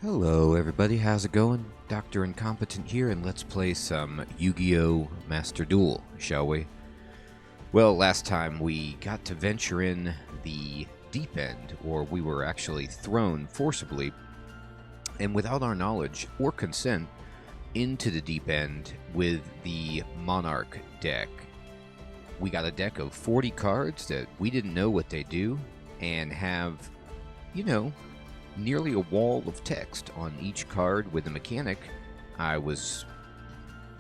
Hello everybody, how's it going? Dr. Incompetent here, and let's play some Yu-Gi-Oh Master Duel, shall we? Well, last time we got to venture in the deep end, or we were actually thrown forcibly, and without our knowledge or consent, into the deep end with the Monarch deck. We got a deck of 40 cards that we didn't know what they do, and have, nearly a wall of text on each card with a mechanic I was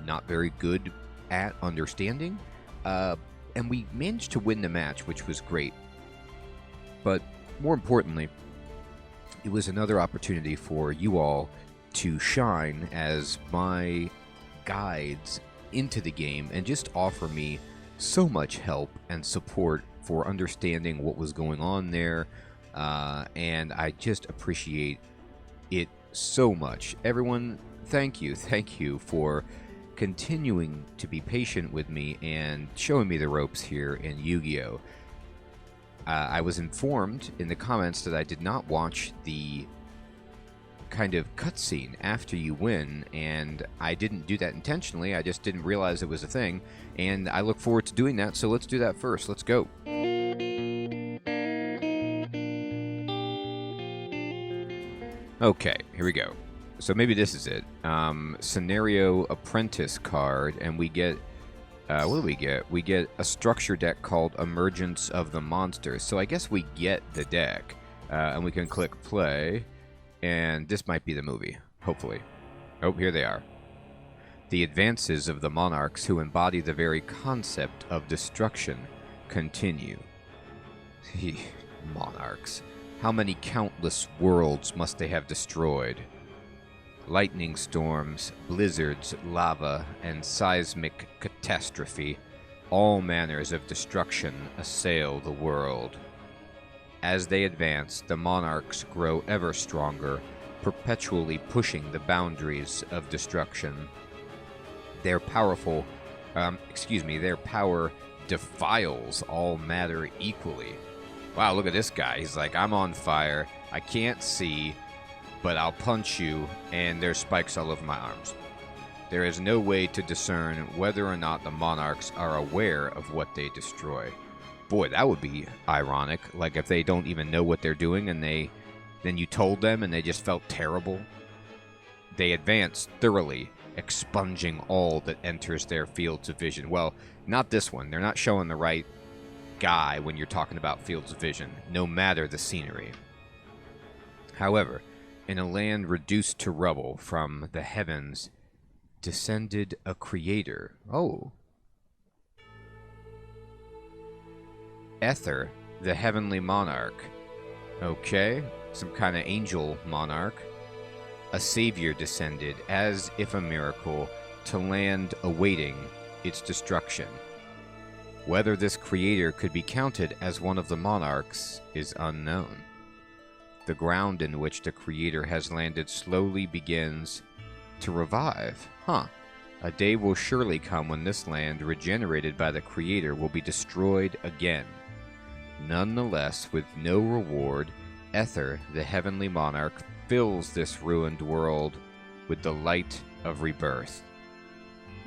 not very good at understanding. And we managed to win the match, which was great. But more importantly, it was another opportunity for you all to shine as my guides into the game and just offer me so much help and support for understanding what was going on there. And I just appreciate it so much. Everyone, thank you for continuing to be patient with me and showing me the ropes here in Yu-Gi-Oh! I was informed in the comments that I did not watch the kind of cutscene after you win, and I didn't do that intentionally. I just didn't realize it was a thing, and I look forward to doing that, so let's do that first. Let's go. Okay, here we go. So maybe this is it. Scenario Apprentice card, and we get, what do we get? We get a structure deck called Emergence of the Monsters. So I guess we get the deck, and we can click play, and this might be the movie, hopefully. Oh, here they are. The advances of the monarchs who embody the very concept of destruction continue. Monarchs. How many countless worlds must they have destroyed? Lightning storms, blizzards, lava, and seismic catastrophe, all manners of destruction assail the world. As they advance, the monarchs grow ever stronger, perpetually pushing the boundaries of destruction. Their power defiles all matter equally. Wow, look at this guy. He's like, I'm on fire. I can't see, but I'll punch you, and there's spikes all over my arms. There is no way to discern whether or not the monarchs are aware of what they destroy. Boy, that would be ironic. Like if they don't even know what they're doing, and then you told them, and they just felt terrible. They advance thoroughly, expunging all that enters their fields of vision. Well, not this one. They're not showing the right guy when you're talking about fields of vision, no matter the scenery. However, in a land reduced to rubble, from the heavens descended a creator. Oh. Ether, the heavenly monarch. Okay, some kind of angel monarch. A savior descended, as if a miracle, to land awaiting its destruction. Whether this creator could be counted as one of the monarchs is unknown. The ground in which the creator has landed slowly begins to revive. A day will surely come when this land, regenerated by the creator, will be destroyed again. Nonetheless, with no reward, Ether, the heavenly monarch, fills this ruined world with the light of rebirth.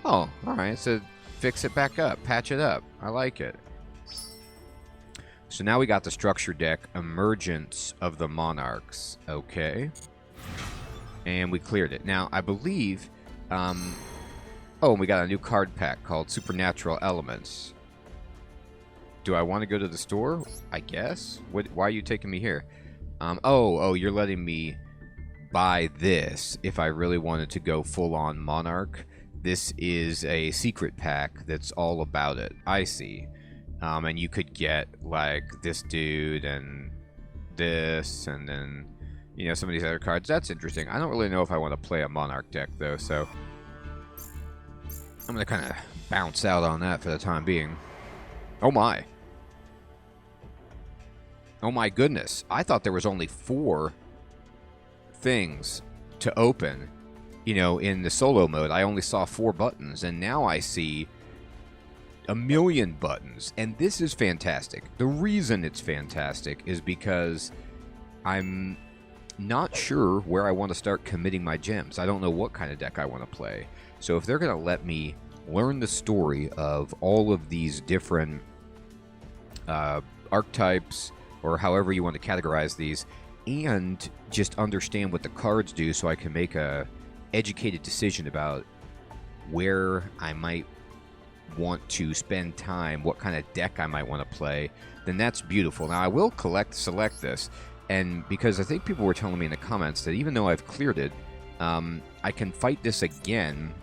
Oh, alright, so fix it back up, patch it up. I like it. So now we got the structure deck, Emergence of the Monarchs. Okay. And we cleared it. Now, I believe, oh, and we got a new card pack called Supernatural Elements. Do I want to go to the store? I guess. Why are you taking me here? Oh, you're letting me buy this if I really wanted to go full-on Monarch. This is a secret pack that's all about it. I see. And you could get, like, this dude and this, and then, some of these other cards. That's interesting. I don't really know if I want to play a Monarch deck, though, so I'm going to kind of bounce out on that for the time being. Oh, my. Oh, my goodness. I thought there was only 4 things to open. In the solo mode, I only saw 4 buttons, and now I see a million buttons, and this is fantastic. The reason it's fantastic is because I'm not sure where I want to start committing my gems. I don't know what kind of deck I want to play. So if they're going to let me learn the story of all of these different archetypes, or however you want to categorize these, and just understand what the cards do so I can make a educated decision about where I might want to spend time, what kind of deck I might want to play, then that's beautiful. Now, I will select this, and because I think people were telling me in the comments that even though I've cleared it, I can fight this again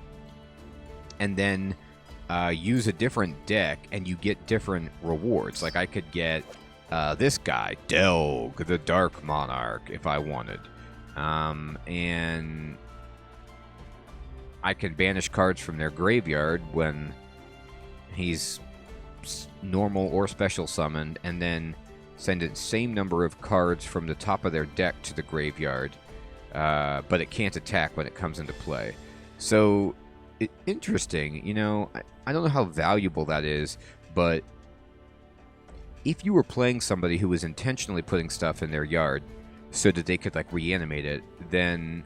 and then use a different deck, and you get different rewards. Like I could get this guy, Delg, the Dark Monarch, if I wanted. And I can banish cards from their graveyard when he's normal or special summoned, and then send the same number of cards from the top of their deck to the graveyard, but it can't attack when it comes into play. So, interesting. You know, I don't know how valuable that is, but if you were playing somebody who was intentionally putting stuff in their yard so that they could, like, reanimate it, then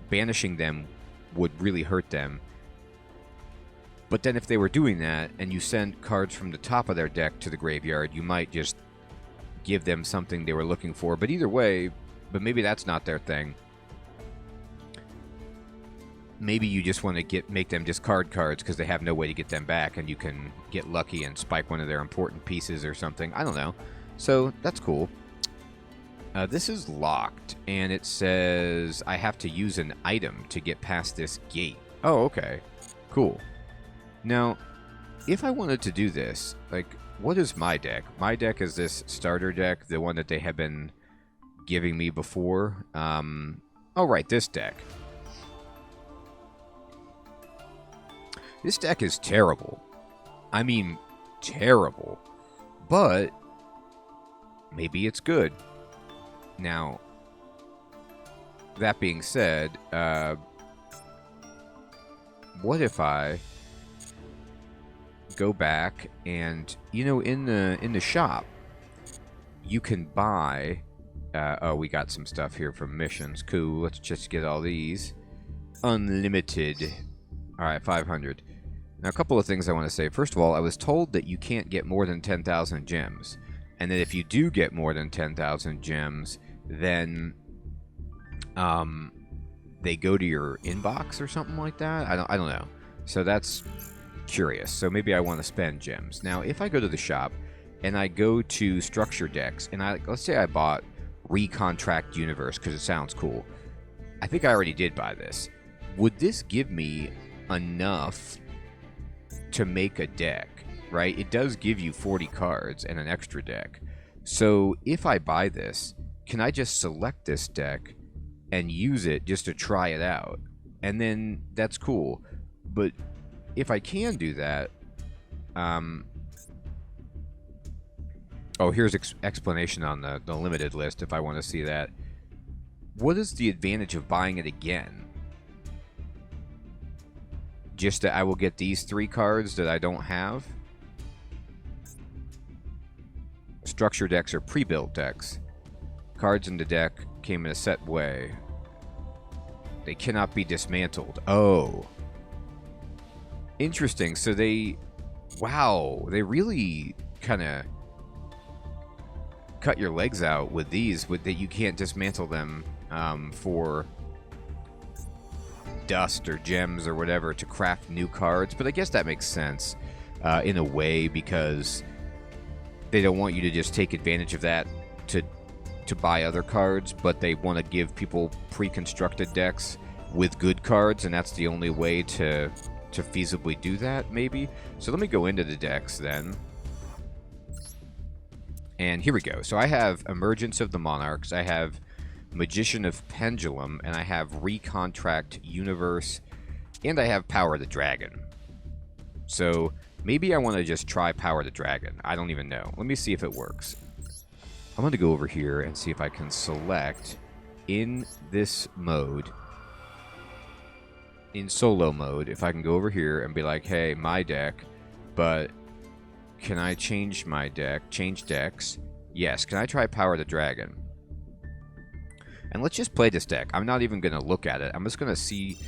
banishing them would really hurt them. But then if they were doing that, and you send cards from the top of their deck to the graveyard, you might just give them something they were looking for. But either way, but maybe that's not their thing. Maybe you just want to make them discard cards because they have no way to get them back, and you can get lucky and spike one of their important pieces or something. I don't know. So that's cool. This is locked, and it says I have to use an item to get past this gate. Oh, okay. Cool. Now, if I wanted to do this, like, what is my deck? My deck is this starter deck, the one that they have been giving me before. Oh, right, this deck. This deck is terrible. I mean, terrible. But maybe it's good. Now, that being said, what if I go back and, you know, in the shop, you can buy. Oh, we got some stuff here from missions. Cool. Let's just get all these. Unlimited. All right, 500. Now, a couple of things I want to say. First of all, I was told that you can't get more than 10,000 gems, and that if you do get more than 10,000 gems, then they go to your inbox or something like that. I don't know. So that's curious. So maybe I want to spend gems. Now, if I go to the shop and I go to structure decks, and let's say I bought Recontract Universe because it sounds cool. I think I already did buy this. Would this give me enough to make a deck, right? It does give you 40 cards and an extra deck. So if I buy this, can I just select this deck and use it just to try it out? And then that's cool. But if I can do that, oh, here's explanation on the limited list if I want to see that. What is the advantage of buying it again? Just that I will get these 3 cards that I don't have? Structure decks are pre-built decks. Cards in the deck came in a set way. They cannot be dismantled. Oh. Interesting. So they... Wow. They really kind of cut your legs out with these, that you can't dismantle them for dust or gems or whatever to craft new cards. But I guess that makes sense in a way, because they don't want you to just take advantage of that to buy other cards, but they want to give people pre-constructed decks with good cards, and that's the only way to feasibly do that, maybe. So let me go into the decks then. And here we go. So I have Emergence of the Monarchs, I have Magician of Pendulum, and I have Recontract Universe, and I have Power the Dragon. So maybe I want to just try Power the Dragon. I don't even know. Let me see if it works. I'm going to go over here and see if I can select in this mode, in solo mode, if I can go over here and be like, hey, my deck, but can I change my deck? Change decks. Yes. Can I try Power the Dragon? And let's just play this deck. I'm not even going to look at it. I'm just going to see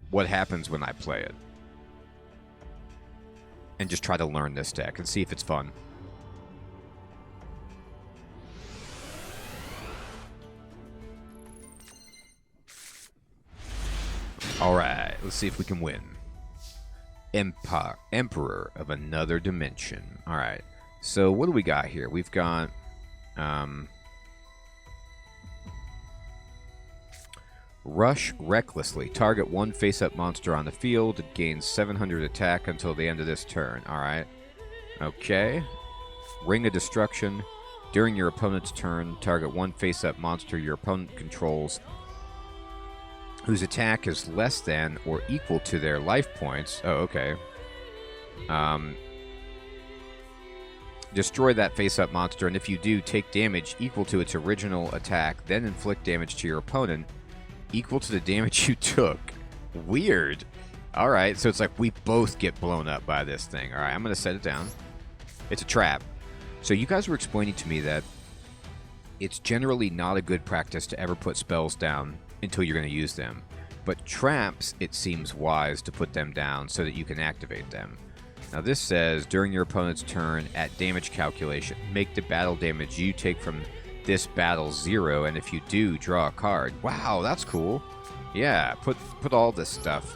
what happens when I play it. And just try to learn this deck and see if it's fun. Alright, let's see if we can win. Emperor of Another Dimension. Alright, so what do we got here? We've got... Rush recklessly. Target one face-up monster on the field. It gains 700 attack until the end of this turn. Alright. Okay. Ring of Destruction. During your opponent's turn, target one face-up monster your opponent controls whose attack is less than or equal to their life points. Oh, okay. Destroy that face-up monster, and if you do, take damage equal to its original attack, then inflict damage to your opponent equal to the damage you took. Weird. Alright, so it's like we both get blown up by this thing. Alright, I'm going to set it down. It's a trap. So you guys were explaining to me that it's generally not a good practice to ever put spells down until you're going to use them. But traps, it seems wise to put them down so that you can activate them. Now this says, during your opponent's turn, at damage calculation, make the battle damage you take from this battle 0, and if you do, draw a card. Wow, that's cool. Yeah, put all this stuff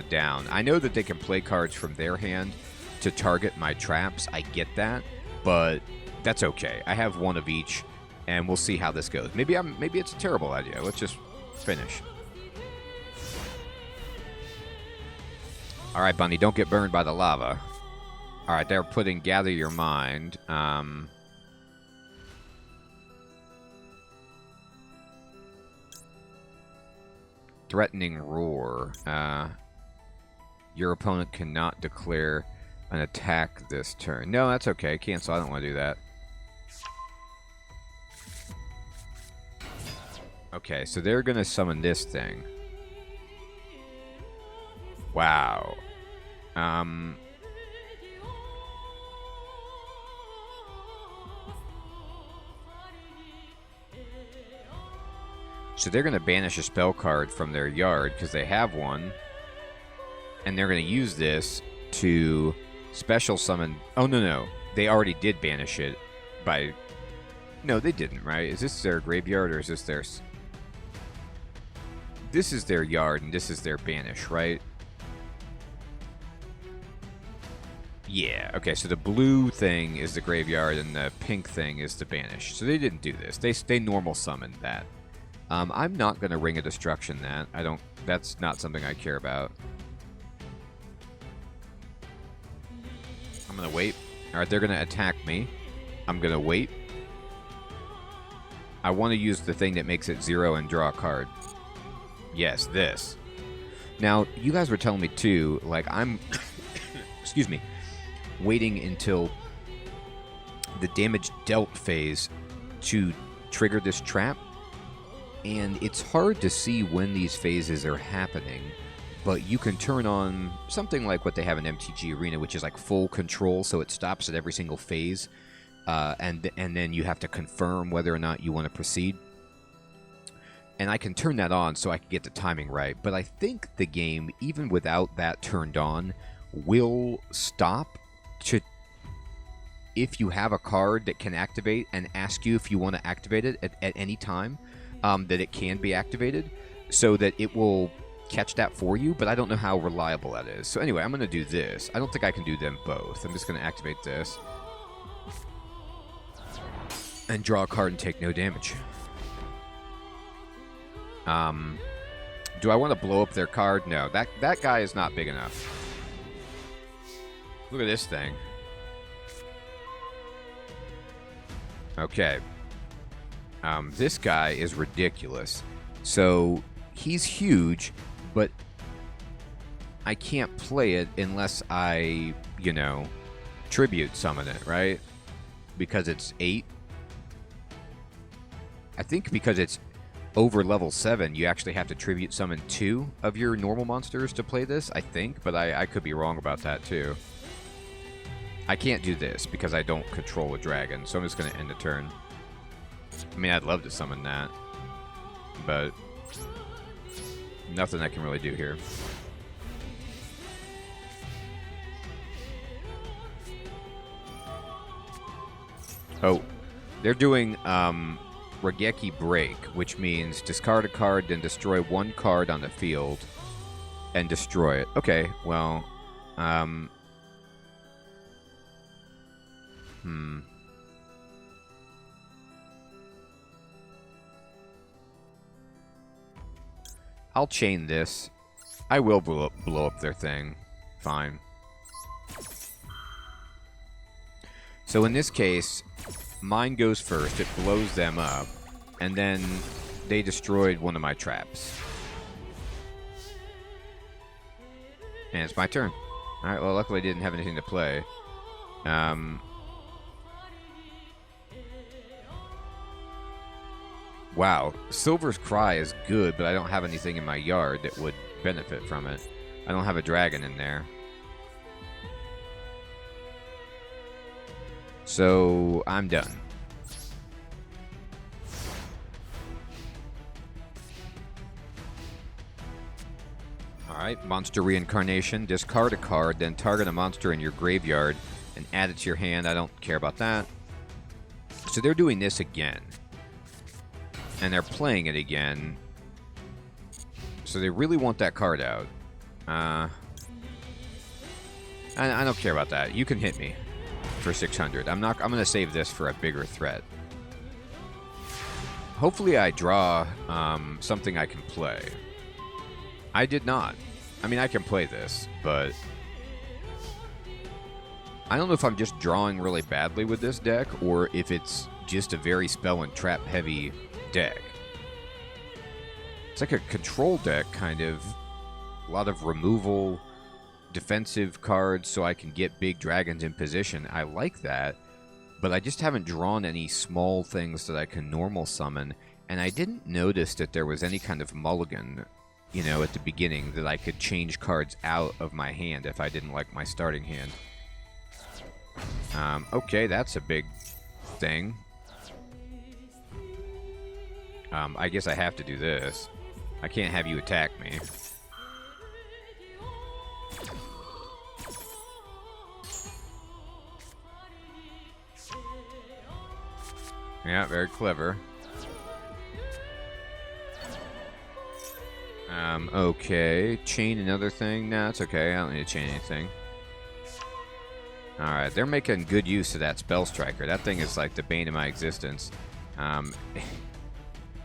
down. I know that they can play cards from their hand to target my traps. I get that, but that's okay. I have one of each, and we'll see how this goes. Maybe it's a terrible idea. Let's just finish. All right, Bunny, don't get burned by the lava. All right, they're putting Gather Your Mind. Threatening Roar. Your opponent cannot declare an attack this turn. No, that's okay. Cancel. I don't want to do that. Okay, so they're going to summon this thing. Wow. So they're going to banish a spell card from their yard because they have one. And they're going to use this to special summon... Oh, no. They already did banish it by... No, they didn't, right? Is this their graveyard or is this their... This is their yard and this is their banish, right? Yeah, okay, so the blue thing is the graveyard and the pink thing is the banish. So they didn't do this. They normal summoned that. I'm not going to Ring of Destruction that. That's not something I care about. I'm going to wait. Alright, they're going to attack me. I'm going to wait. I want to use the thing that makes it 0 and draw a card. Yes, this. Now, you guys were telling me too, like I'm... excuse me. Waiting until the damage dealt phase to trigger this trap. And it's hard to see when these phases are happening, but you can turn on something like what they have in MTG Arena, which is like full control, so it stops at every single phase, and then you have to confirm whether or not you want to proceed. And I can turn that on so I can get the timing right, but I think the game, even without that turned on, will stop if you have a card that can activate and ask you if you want to activate it at any time. That it can be activated, so that it will catch that for you, but I don't know how reliable that is. So anyway, I'm going to do this. I don't think I can do them both. I'm just going to activate this. And draw a card and take no damage. Do I want to blow up their card? No, that guy is not big enough. Look at this thing. Okay. This guy is ridiculous. So, he's huge, but I can't play it unless I, tribute summon it, right? Because it's 8. I think because it's over level 7, you actually have to tribute summon 2 of your normal monsters to play this, I think, but I could be wrong about that too. I can't do this because I don't control a dragon, so I'm just going to end the turn. I mean, I'd love to summon that, but nothing I can really do here. Oh, they're doing Regeki Break, which means discard a card, then destroy one card on the field and destroy it. Okay, well, I'll chain this. I will blow up their thing. Fine. So in this case, mine goes first. It blows them up. And then they destroyed one of my traps. And it's my turn. Alright, well, luckily I didn't have anything to play. Wow, Silver's Cry is good, but I don't have anything in my yard that would benefit from it. I don't have a dragon in there. So, I'm done. Alright, monster reincarnation. Discard a card, then target a monster in your graveyard and add it to your hand. I don't care about that. So they're doing this again. And they're playing it again. So they really want that card out. I don't care about that. You can hit me for 600. I'm going to save this for a bigger threat. Hopefully I draw something I can play. I did not. I mean, I can play this, but I don't know if I'm just drawing really badly with this deck or if it's just a very spell and trap heavy deck. It's like a control deck, kind of. A lot of removal, defensive cards so I can get big dragons in position. I like that, but I just haven't drawn any small things that I can normal summon, and I didn't notice that there was any kind of mulligan, you know, at the beginning, that I could change cards out of my hand if I didn't like my starting hand. Okay, that's a big thing. I guess I have to do this. I can't have you attack me. Yeah, very clever. Okay. Chain another thing? Nah, it's okay. I don't need to chain anything. Alright, they're making good use of that Spell Striker. That thing is like the bane of my existence.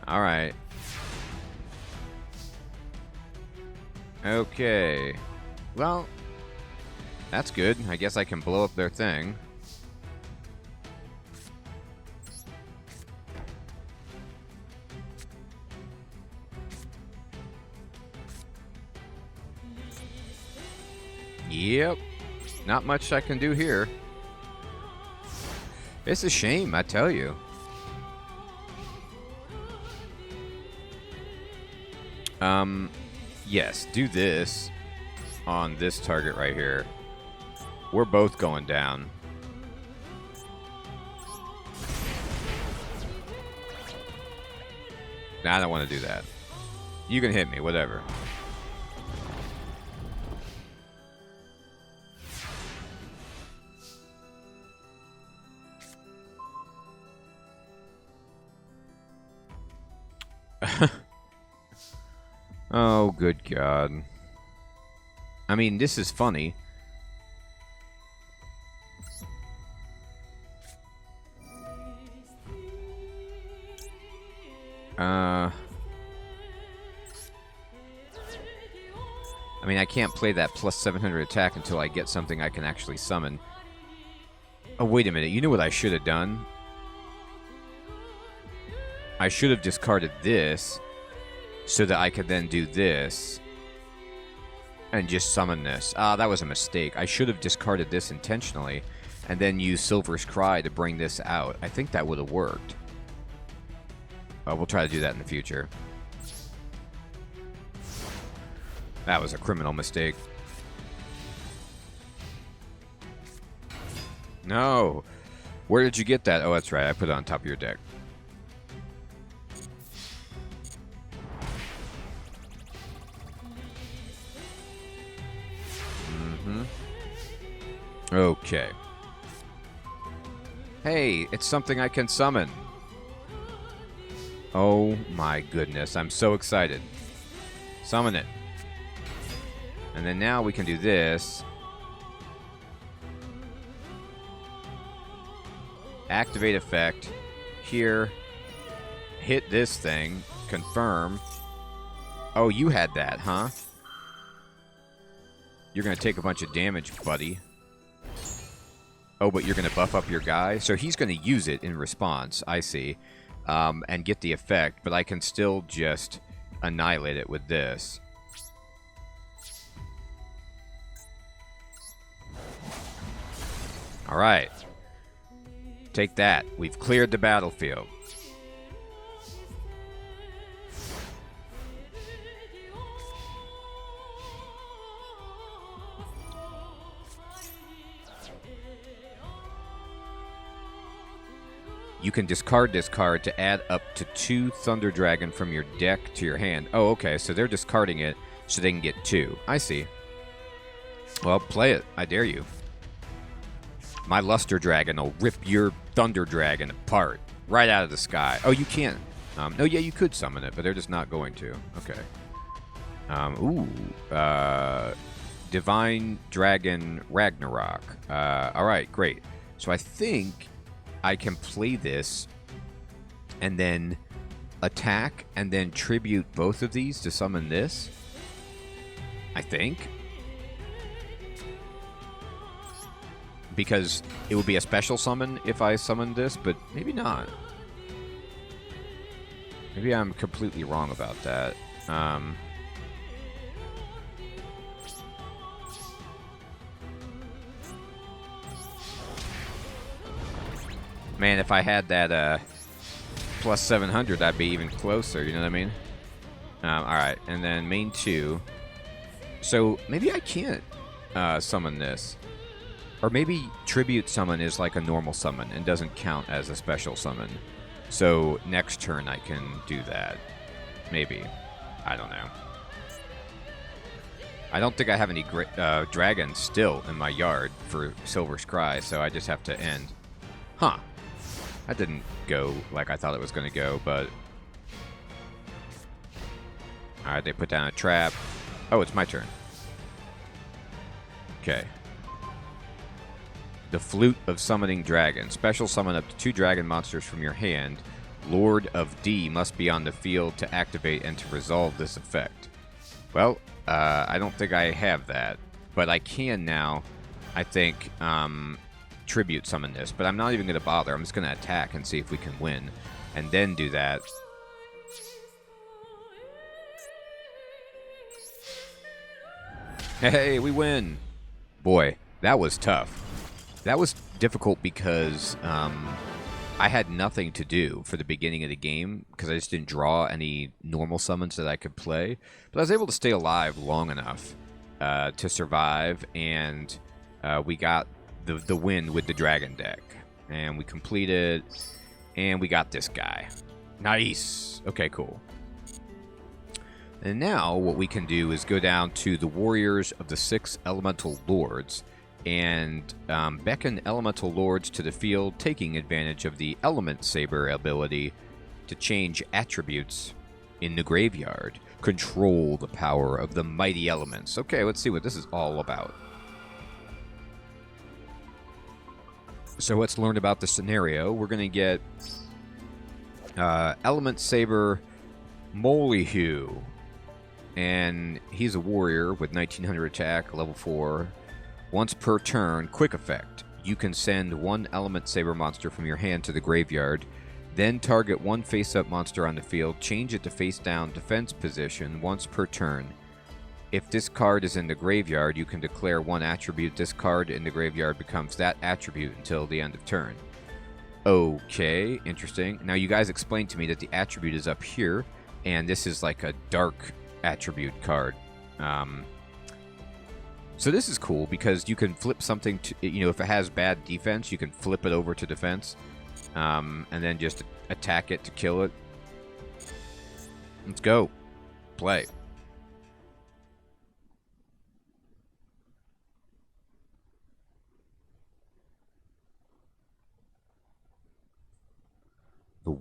Alright. Okay. Well, that's good. I guess I can blow up their thing. Yep. Not much I can do here. It's a shame, I tell you. Yes, do this on this target right here. We're both going down. Nah, I don't want to do that. You can hit me, whatever. Oh, good God. I mean, this is funny. I mean, I can't play that plus 700 attack until I get something I can actually summon. Oh, wait a minute. You know what I should have done? I should have discarded this so that I could then do this and just summon this. Ah, that was a mistake. I should have discarded this intentionally and then used Silver's Cry to bring this out. I think that would have worked. We'll try to do that in the future. That was a criminal mistake. No. Where did you get that? Oh, that's right. I put it on top of your deck. Okay. Hey, it's something I can summon. Oh my goodness, I'm so excited. Summon it. And then now we can do this. Activate effect. Here. Hit this thing. Confirm. Oh, you had that, huh? You're going to take a bunch of damage, buddy. Oh, but you're going to buff up your guy? So he's going to use it in response, I see, and get the effect, but I can still just annihilate it with this. All right. Take that. We've cleared the battlefield. You can discard this card to add up to 2 Thunder Dragon from your deck to your hand. Oh, okay, so they're discarding it so they can get 2. I see. Well, play it. I dare you. My Luster Dragon will rip your Thunder Dragon apart right out of the sky. Oh, you can't. No, yeah, you could summon it, but they're just not going to. Okay. Divine Dragon Ragnarok. All right, great. So I think I can play this and then attack and then tribute both of these to summon this. I think. Because it would be a special summon if I summoned this, but maybe not. Maybe I'm completely wrong about that. Man, if I had that plus 700, I'd be even closer, you know what I mean? Alright, and then main 2. So, maybe I can't summon this. Or maybe Tribute Summon is like a normal summon and doesn't count as a special summon. So, next turn I can do that. Maybe. I don't know. I don't think I have any dragons still in my yard for Silver Scry, so I just have to end. Huh. That didn't go like I thought it was going to go, but... Alright, they put down a trap. Oh, it's my turn. Okay. The Flute of Summoning Dragon. Special summon up to 2 dragon monsters from your hand. Lord of D must be on the field to activate and to resolve this effect. Well, I don't think I have that, but I can now, I think, tribute summon this, but I'm not even going to bother. I'm just going to attack and see if we can win, and then do that. Hey, we win! Boy, that was tough. That was difficult because I had nothing to do for the beginning of the game because I just didn't draw any normal summons that I could play, but I was able to stay alive long enough to survive, and we got the win with the dragon deck, and we completed, and we got this guy. Nice. Okay, cool. And now what we can do is go down to the Warriors of the 6 Elemental Lords and beckon Elemental Lords to the field, taking advantage of the Element Saber ability to change attributes in the graveyard. Control the power of the mighty elements. Okay, let's see what this is all about. So let's learn about the scenario. We're going to get Element Saber Mollyhue. And he's a warrior with 1900 attack, level 4. Once per turn, quick effect. You can send 1 Element Saber monster from your hand to the graveyard. Then target 1 face-up monster on the field. Change it to face-down defense position once per turn. If this card is in the graveyard, you can declare 1 attribute. This card in the graveyard becomes that attribute until the end of turn. Okay, interesting. Now, you guys explained to me that the attribute is up here, and this is like a dark attribute card. So this is cool because you can flip something to, you know, if it has bad defense, you can flip it over to defense, and then just attack it to kill it. Let's go. Play.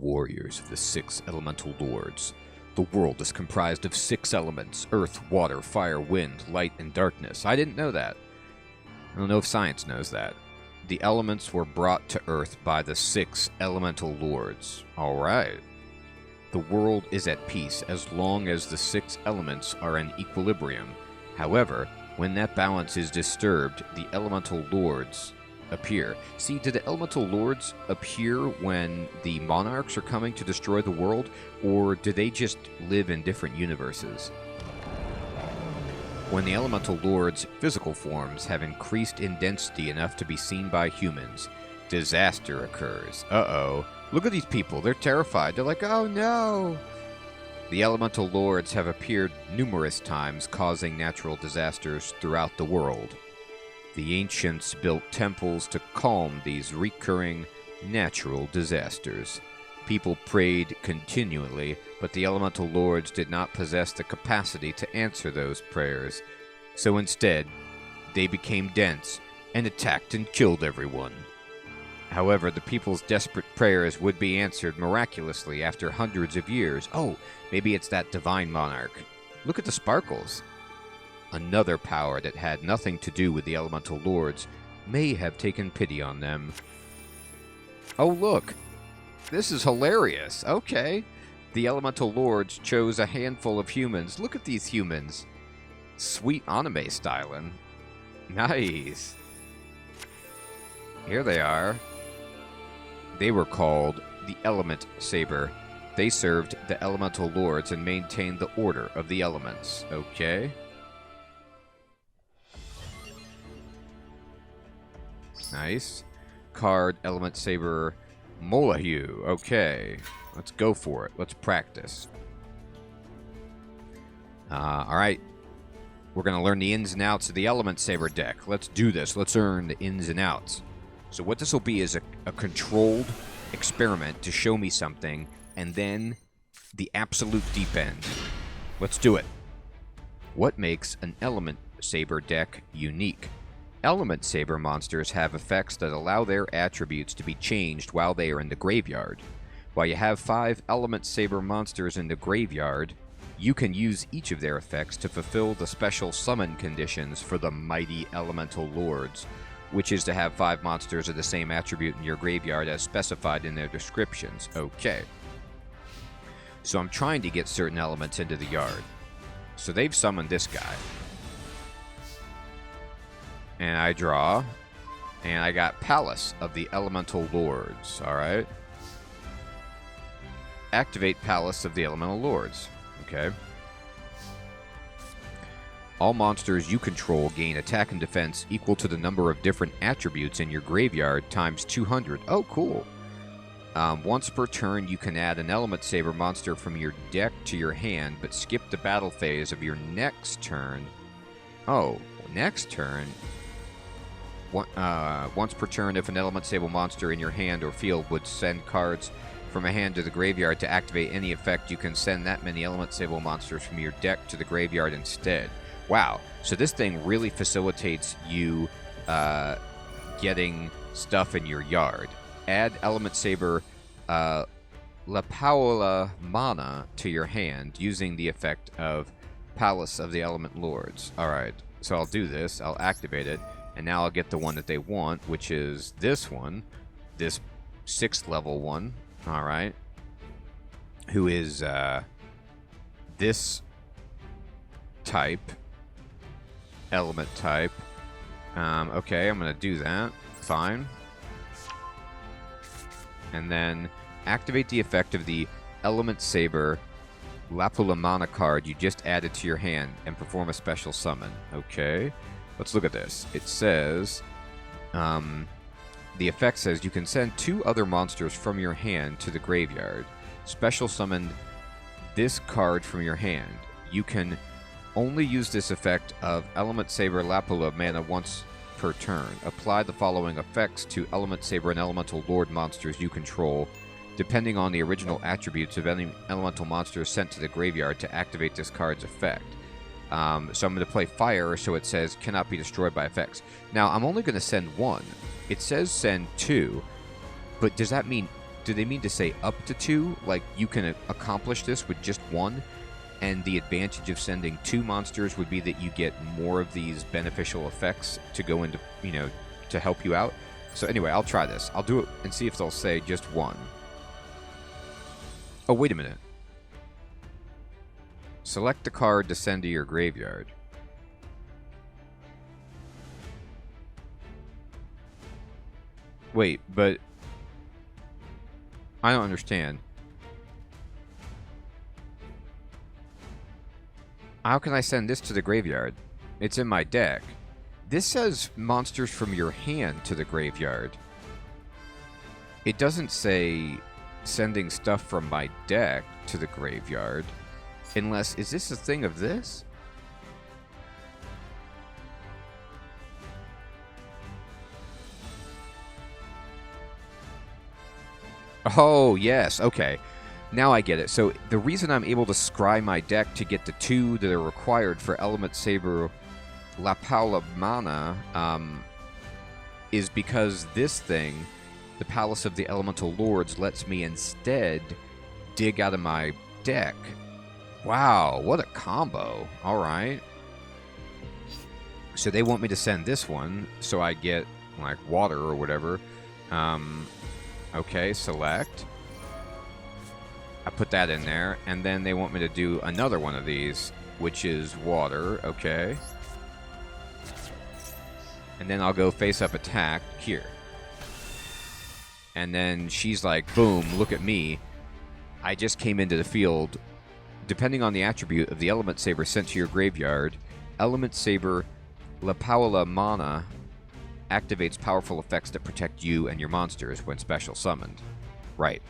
warriors of the 6 elemental lords. The world is comprised of 6 elements: earth, water, fire, wind, light, and darkness. I didn't know that. I don't know if science knows that. The elements were brought to earth by the 6 elemental lords. Alright. The world is at peace as long as the 6 elements are in equilibrium. However, when that balance is disturbed, the elemental lords appear. See, did the elemental lords appear when the monarchs are coming to destroy the world, or do they just live in different universes? When the elemental lords' physical forms have increased in density enough to be seen by humans, disaster occurs. Uh-oh. Look at these people. They're terrified. They're like, oh no! The elemental lords have appeared numerous times, causing natural disasters throughout the world. The ancients built temples to calm these recurring natural disasters. People prayed continually, but the elemental lords did not possess the capacity to answer those prayers. So instead, they became dense and attacked and killed everyone. However, the people's desperate prayers would be answered miraculously after hundreds of years. Oh, maybe it's that divine monarch. Look at the sparkles. Another power that had nothing to do with the elemental lords may have taken pity on them. Oh, look. This is hilarious. Okay. The elemental lords chose a handful of humans. Look at these humans. Sweet anime styling. Nice. Here they are. They were called the Element Saber. They served the elemental lords and maintained the order of the elements. Okay. Nice. Card, Element Saber, Molahu. Okay. Let's go for it. Let's practice. Alright. We're going to learn the ins and outs of the Element Saber deck. Let's do this. Let's learn the ins and outs. So what this will be is a controlled experiment to show me something, and then the absolute deep end. Let's do it. What makes an Element Saber deck unique? Element Saber monsters have effects that allow their attributes to be changed while they are in the graveyard. While you have 5 Element Saber monsters in the graveyard, you can use each of their effects to fulfill the special summon conditions for the mighty Elemental Lords, which is to have 5 monsters of the same attribute in your graveyard as specified in their descriptions. Okay. So I'm trying to get certain elements into the yard. So they've summoned this guy. And I draw. And I got Palace of the Elemental Lords. Alright. Activate Palace of the Elemental Lords. Okay. All monsters you control gain attack and defense equal to the number of different attributes in your graveyard times 200. Oh, cool. Once per turn, you can add an Element Saber monster from your deck to your hand, but skip the battle phase of your next turn. Oh, next turn. Once per turn, if an Element Saber monster in your hand or field would send cards from a hand to the graveyard to activate any effect, you can send that many Element Saber monsters from your deck to the graveyard instead. Wow, so this thing really facilitates you getting stuff in your yard. Add Element Saber La Paola Mana to your hand using the effect of Palace of the Element Lords. Alright, so I'll do this, I'll activate it, and now I'll get the one that they want, which is this one, this 6th level one, alright, who is this type. Element type. Okay, I'm going to do that. Fine. And then activate the effect of the Element Saber Lapula Mana card you just added to your hand and perform a special summon. Okay. Let's look at this. It says, the effect says you can send 2 other monsters from your hand to the graveyard. Special summon this card from your hand. You can only use this effect of Element Saber Lapula mana once per turn. Apply the following effects to Element Saber and Elemental Lord monsters you control, depending on the original attributes of any elemental monsters sent to the graveyard to activate this card's effect. So I'm going to play Fire, so it says cannot be destroyed by effects. Now, I'm only going to send 1. It says send 2, but does that mean do they mean to say up to 2? Like, you can accomplish this with just 1? And the advantage of sending 2 monsters would be that you get more of these beneficial effects to go into, you know, to help you out. So anyway, I'll try this. I'll do it and see if they'll say just 1. Oh, wait a minute. Select a card to send to your graveyard. Wait, but I don't understand. How can I send this to the graveyard? It's in my deck. This says monsters from your hand to the graveyard. It doesn't say sending stuff from my deck to the graveyard. Unless, is this a thing of this? Oh, yes, okay. Now I get it. So the reason I'm able to scry my deck to get the 2 that are required for Element Saber La Paula Mana is because this thing, the Palace of the Elemental Lords, lets me instead dig out of my deck. Wow, what a combo. All right. So they want me to send this one, so I get, like, water or whatever. Okay, select. I put that in there, and then they want me to do another one of these, which is water, okay. And then I'll go face-up attack here. And then she's like, boom, look at me. I just came into the field. Depending on the attribute of the Element Saber sent to your graveyard, Element Saber La Paula Mana activates powerful effects that protect you and your monsters when special summoned. Right.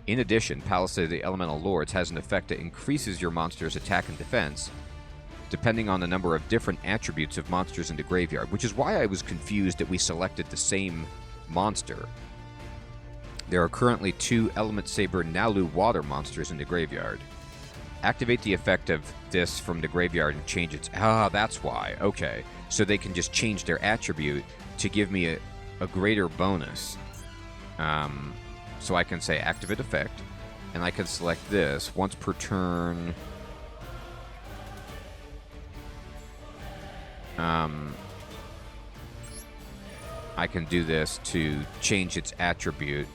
In addition, Palace of the Elemental Lords has an effect that increases your monster's attack and defense, depending on the number of different attributes of monsters in the graveyard, which is why I was confused that we selected the same monster. There are currently 2 Element Saber Nalu water monsters in the graveyard. Activate the effect of this from the graveyard and change its... Ah, that's why. Okay. So they can just change their attribute to give me a greater bonus. So I can say activate effect, and I can select this once per turn. I can do this to change its attribute.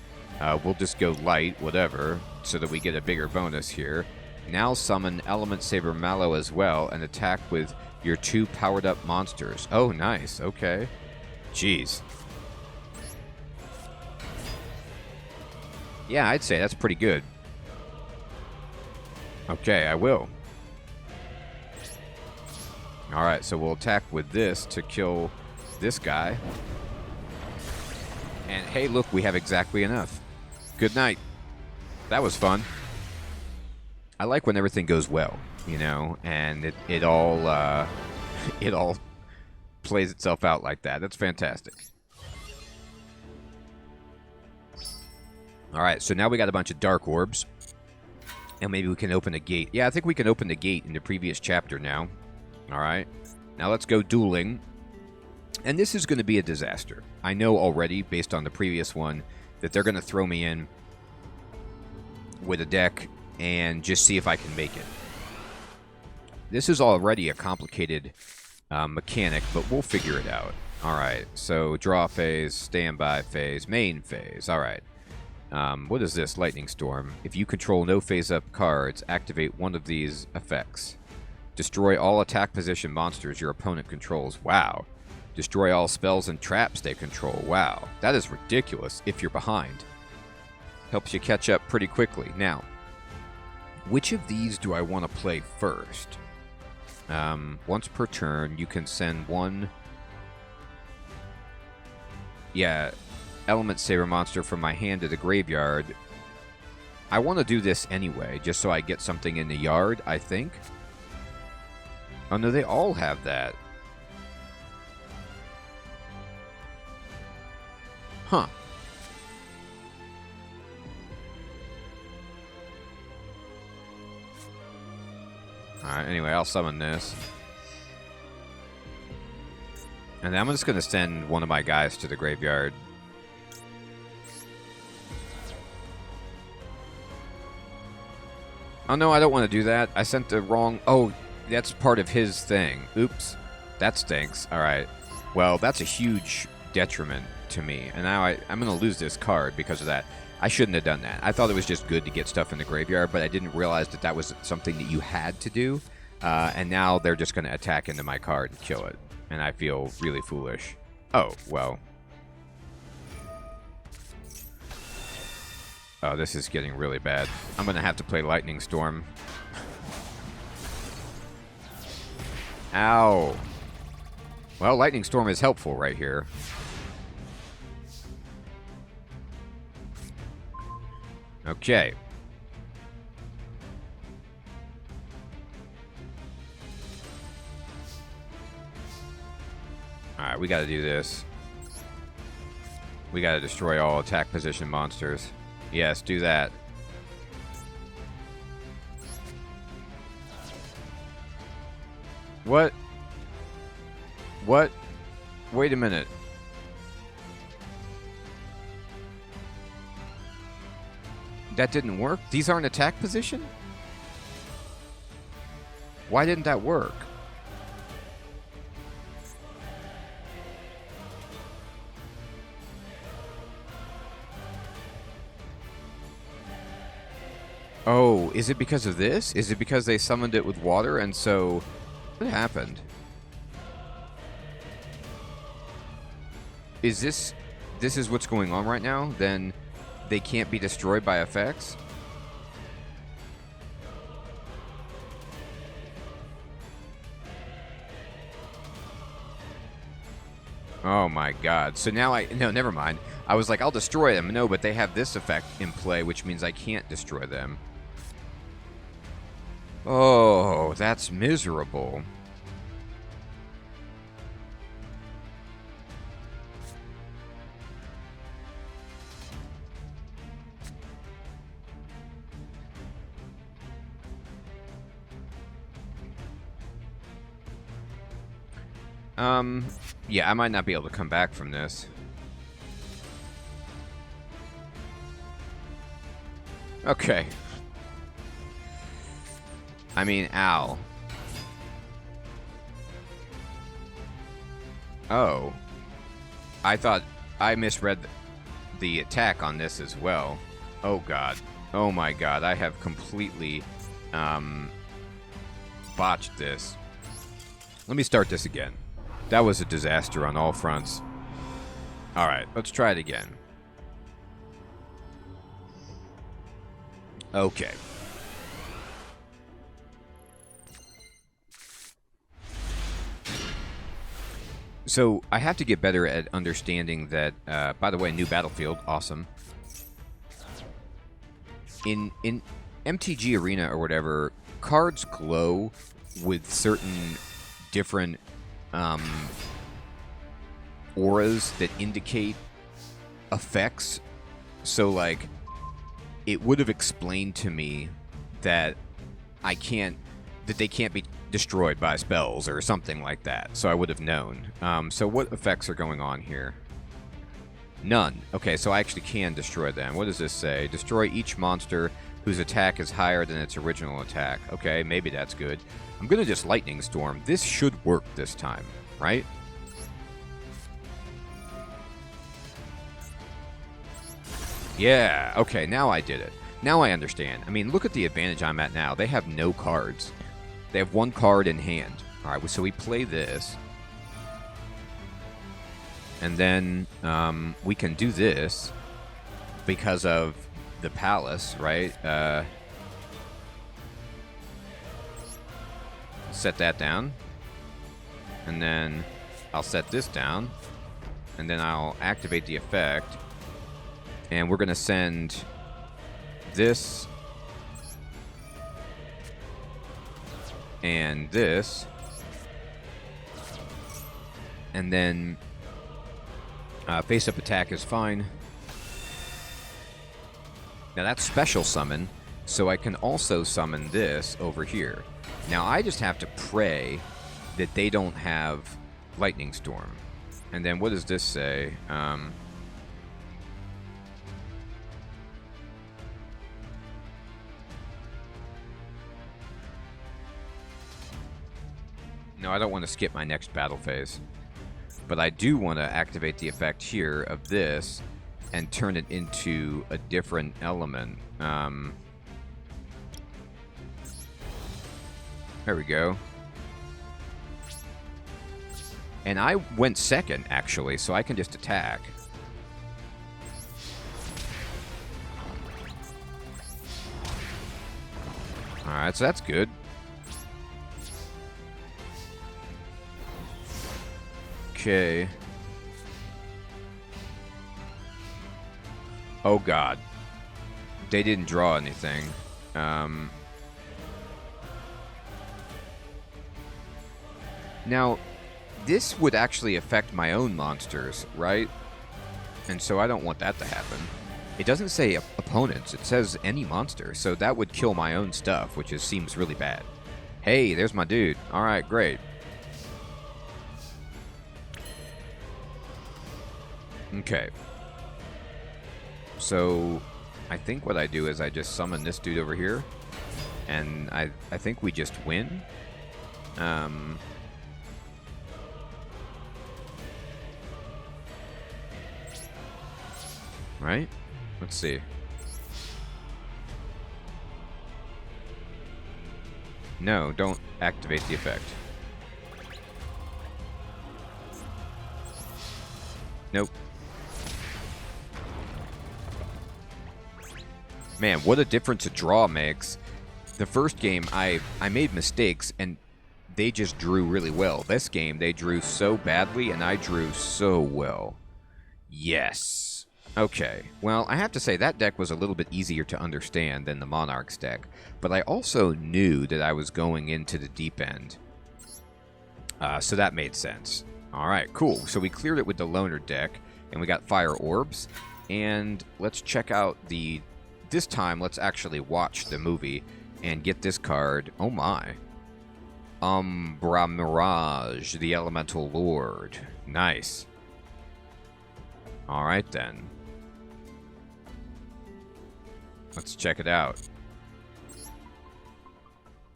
We'll just go light, whatever, so that we get a bigger bonus here. Now summon Element Saber Mallow as well and attack with your 2 powered-up monsters. Oh, nice. Okay. Jeez. Yeah, I'd say that's pretty good. Okay, I will. Alright, so we'll attack with this to kill this guy. And hey, look, we have exactly enough. Good night. That was fun. I like when everything goes well, you know, and it all it all plays itself out like that. That's fantastic. All right, so now we got a bunch of dark orbs, and maybe we can open a gate. Yeah, I think we can open the gate in the previous chapter now. All right, now let's go dueling, and this is going to be a disaster. I know already, based on the previous one, that they're going to throw me in with a deck and just see if I can make it. This is already a complicated mechanic, but we'll figure it out. All right, so draw phase, standby phase, main phase. All right. What is this? Lightning Storm. If you control no phase-up cards, activate one of these effects. Destroy all attack position monsters your opponent controls. Wow. Destroy all spells and traps they control. Wow. That is ridiculous if you're behind. Helps you catch up pretty quickly. Now, which of these do I want to play first? Once per turn, you can send one... Yeah... Element Saber monster from my hand to the graveyard. I want to do this anyway, just so I get something in the yard, I think. Oh no, they all have that. Huh. Alright, anyway, I'll summon this. And then I'm just going to send one of my guys to the graveyard. Oh, no, I don't want to do that. I sent the wrong... Oh, that's part of his thing. Oops. That stinks. All right. Well, that's a huge detriment to me. And now I'm going to lose this card because of that. I shouldn't have done that. I thought it was just good to get stuff in the graveyard, but I didn't realize that that was something that you had to do. And now they're just going to attack into my card and kill it. And I feel really foolish. Oh, well. Oh, this is getting really bad. I'm going to have to play Lightning Storm. Ow. Well, Lightning Storm is helpful right here. Okay. Alright, we gotta do this. We gotta destroy all attack position monsters. Yes, do that. What? What? Wait a minute. That didn't work? These aren't attack position? Why didn't that work? Oh, is it because of this? Is it because they summoned it with water and so... What happened? Is this... This is what's going on right now? Then they can't be destroyed by effects? Oh my god. So now No, never mind. I was like, I'll destroy them. No, but they have this effect in play, which means I can't destroy them. Oh, that's miserable. Yeah, I might not be able to come back from this. Okay. I mean, ow. Oh. I thought I misread the attack on this as well. Oh god. Oh my god, I have completely botched this. Let me start this again. That was a disaster on all fronts. Alright, let's try it again. Okay. So, I have to get better at understanding that, by the way, new battlefield, awesome. In MTG Arena or whatever, cards glow with certain different auras that indicate effects. So, like, it would have explained to me that they can't be destroyed by spells or something like that. So I would have known. So what effects are going on here? None. Okay, so I actually can destroy them. What does this say? Destroy each monster whose attack is higher than its original attack. Okay, maybe that's good. I'm going to just Lightning Storm. This should work this time, right? Yeah, okay, now I did it. Now I understand. I mean, look at the advantage I'm at now. They have no cards. They have one card in hand. All right, so we play this. And then we can do this because of the palace, right? Set that down. And then I'll set this down. And then I'll activate the effect. And we're going to send this and this. And then face-up attack is fine. Now that's special summon, so I can also summon this over here. Now I just have to pray that they don't have Lightning Storm. And then what does this say? No, I don't want to skip my next battle phase. But I do want to activate the effect here of this and turn it into a different element. There we go. And I went second, actually, so I can just attack. Alright, so that's good. Okay. Oh god. They didn't draw anything. Now, this would actually affect my own monsters, right? And so I don't want that to happen. It doesn't say opponents, it says any monster, so that would kill my own stuff, which seems really bad. Hey, there's my dude. Alright, great. Okay. So, I think what I do is I just summon this dude over here, and I think we just win. Right? Let's see. No, don't activate the effect. Nope. Man, what a difference a draw makes. The first game, I made mistakes, and they just drew really well. This game, they drew so badly, and I drew so well. Yes. Okay. Well, I have to say, that deck was a little bit easier to understand than the Monarch's deck, but I also knew that I was going into the deep end. So that made sense. Alright, cool. So we cleared it with the Loner deck, and we got Fire Orbs, and let's check out the... This time, let's actually watch the movie and get this card. Oh my. Mirage, the Elemental Lord. Nice. Alright then. Let's check it out.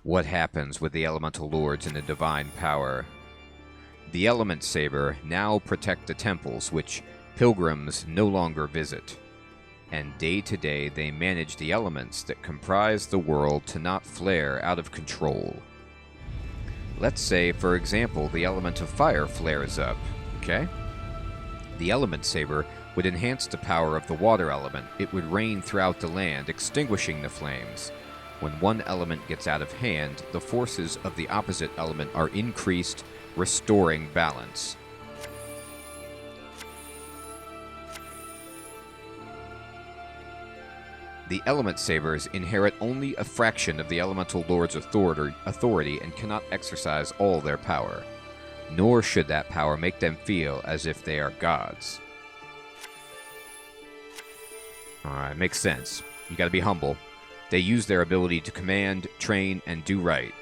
What happens with the Elemental Lords and the Divine Power? The Element Saber now protect the temples, which pilgrims no longer visit. And day to day they manage the elements that comprise the world to not flare out of control. Let's say, for example, the element of fire flares up, okay? The Element Saber would enhance the power of the water element. It would rain throughout the land, extinguishing the flames. When one element gets out of hand, the forces of the opposite element are increased, restoring balance. The Element Sabers inherit only a fraction of the Elemental Lord's authority and cannot exercise all their power. Nor should that power make them feel as if they are gods. Alright, makes sense. You gotta be humble. They use their ability to command, train, and do right.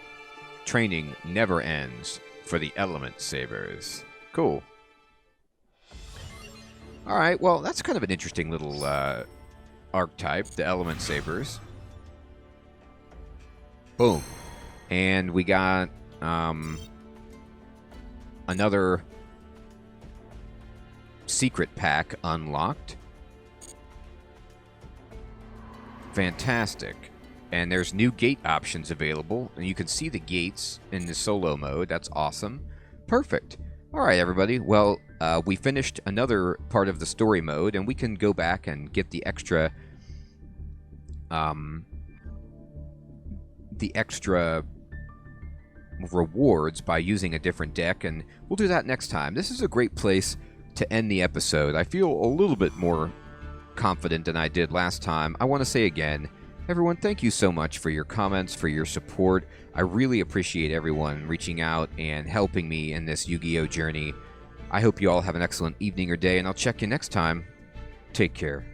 Training never ends for the Element Sabers. Cool. Alright, well, that's kind of an interesting little archetype, the Element Sabers. Boom. And we got another secret pack unlocked. Fantastic. And there's new gate options available, and you can see the gates in the solo mode. That's awesome. Perfect. Alright, everybody. Well, we finished another part of the story mode, and we can go back and get the extra rewards by using a different deck, and we'll do that next time. This is a great place to end the episode. I feel a little bit more confident than I did last time. I want to say again, everyone, thank you so much for your comments, for your support. I really appreciate everyone reaching out and helping me in this Yu-Gi-Oh journey. I hope you all have an excellent evening or day, and I'll check you next time. Take care.